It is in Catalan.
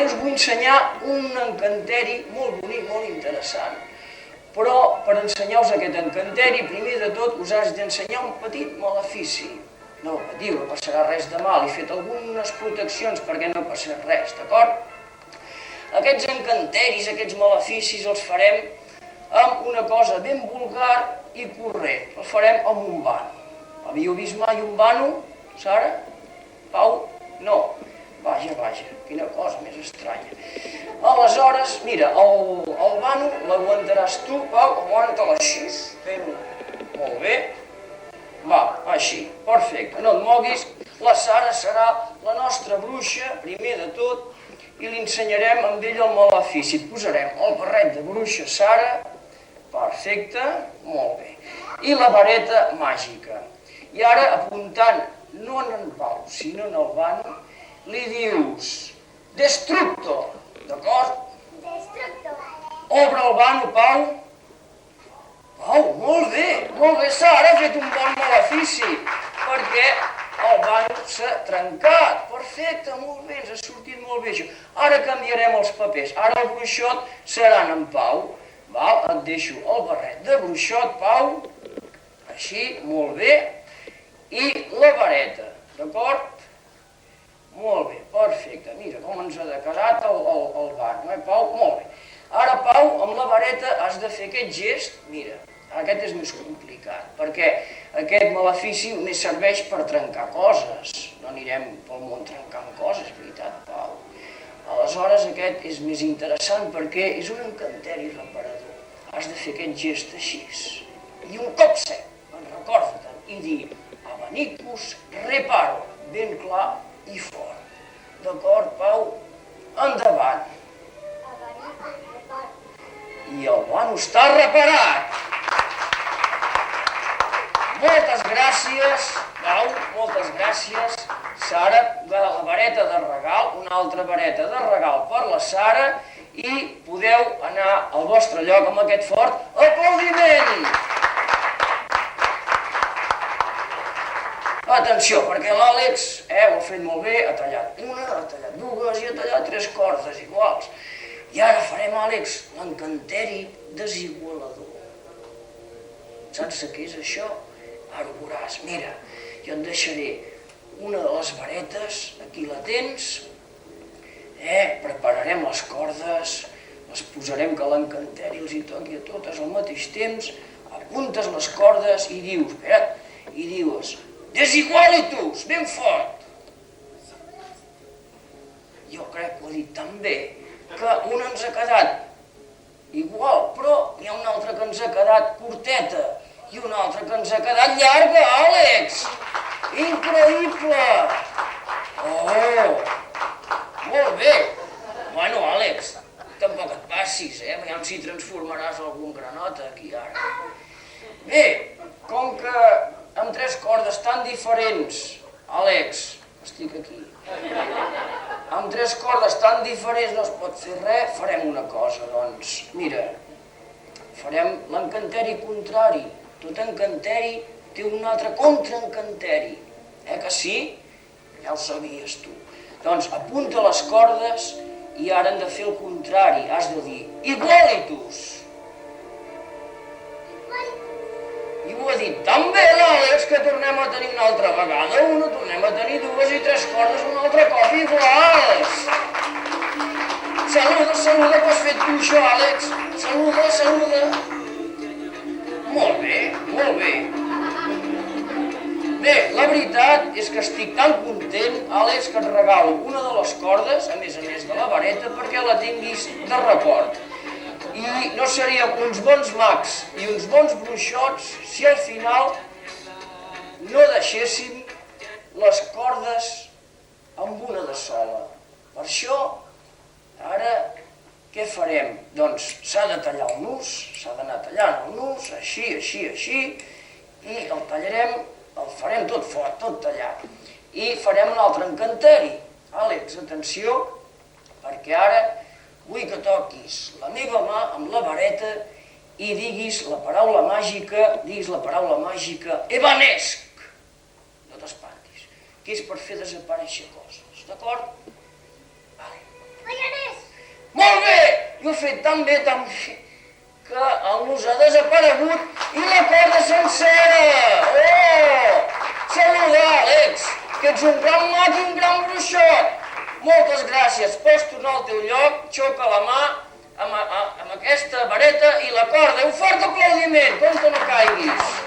Us vull ensenyar un encanteri molt bonic, molt interessant. Però per ensenyar-vos aquest encanteri, primer de tot us has d'ensenyar un petit malefici. No patiu, no passarà res de mal. He fet algunes proteccions perquè no passés res, d'acord? Aquests encanteris, aquests maleficis els farem amb una cosa ben vulgar i corrent. Els farem amb un vano. Havíeu vist mai un vano, Sara? Pau? No. Vaja, quina cosa més estranya. Aleshores, mira, el vano l'aguantaràs tu, Pau, aguanta-la així. Molt bé. Va, així, perfecte, no et moguis. La Sara serà la nostra bruixa, primer de tot, i li ensenyarem amb ella el malefici. Et posarem el barret de bruixa, Sara, perfecte, molt bé. I la vareta màgica. I ara, apuntant, no en Pau, sinó en el vano, li dius, Destructor, d'acord? Destructor. Obre el vano, Pau. Pau, molt bé, Sara, ha fet un bon malefici, perquè el vano s'ha trencat. Perfecte, molt bé, ens ha sortit molt bé això. Ara canviarem els papers. Ara el bruixot serà en Pau. Val, et deixo el barret de bruixot, Pau. Així, molt bé. I la vareta, d'acord? Molt bé, perfecte. Mira com ens ha quedat el vano, Pau? Molt bé. Ara, Pau, amb la vareta has de fer aquest gest. Mira, aquest és més complicat, perquè aquest malefici només serveix per trencar coses. No anirem pel món trencant coses, veritat, Pau? Aleshores, aquest és més interessant perquè és un encanteri reparador. Has de fer aquest gest així. I un cop sec, recorda-te'n, i dir Abanicus reparo, ben clar i fort. D'acord, Pau? Endavant. I el vano està reparat. Moltes gràcies, Pau, moltes gràcies. Sara, la vareta de regal, una altra vareta de regal per la Sara, i podeu anar al vostre lloc amb aquest fort aplaudiment. Atenció, perquè l'Àlex ho ha fet molt bé, ha tallat una, ha tallat dues i ha tallat 3 cordes iguals. I ara farem, Àlex, l'encanteri desigualador. Saps què és això? Ara ho veuràs. Mira, jo et deixaré una de les varetes, aquí la tens, prepararem les cordes, les posarem que l'encanteri els hi toqui a totes al mateix temps, apuntes les cordes i dius, espera't, i dius, Desigualitus, ben fort. Jo crec que ho he dit tan bé que una ens ha quedat igual, però hi ha una altra que ens ha quedat curteta i una altra que ens ha quedat llarga, Àlex! Increïble! Oh! Molt bé! Bueno, Àlex, tampoc et passis, veiem si transformaràs algun granota aquí ara. Bé, com que amb 3 cordes tan diferents, Àlex, estic aquí, amb 3 cordes tan diferents no es pot fer res, farem una cosa, doncs, mira, farem l'encanteri contrari. Tot encanteri té un altre contraencanteri, que sí? Ja ho sabies tu. Doncs apunta les cordes i ara hem de fer el contrari, has de dir Igualitus. I ho ha dit tan bé l'Àlex que tornem a tenir una altra vegada una, tornem a tenir 2 i 3 cordes un altre cop iguals. Saluda, que has fet tu això, Àlex. Saluda. Molt bé. Bé, la veritat és que estic tan content, Àlex, que et regalo una de les cordes, a més de la vareta, perquè la tinguis de record. I no seríem uns bons mags i uns bons bruixots si al final no deixéssim les cordes amb una de sola. Per això, ara, què farem? Doncs s'ha de tallar el nus, s'ha d'anar tallant el nus, així, i el tallarem, el farem tot fort, tot tallat. I farem un altre encanteri. Àlex, atenció, perquè ara vull que toquis la meva mà amb la vareta i diguis la paraula màgica, Evanesc. No t'espantis. que és per fer desaparèixer coses, d'acord? Molt bé! I ho he fet tan bé, que el nus ha desaparegut i la corda sencera! Oh! Saluda, Àlex, que ets un gran mat i un gran bruixot! Moltes gràcies, pots tornar al teu lloc, xoca la mà amb aquesta vareta i la corda. Un fort aplaudiment, com que no caiguis.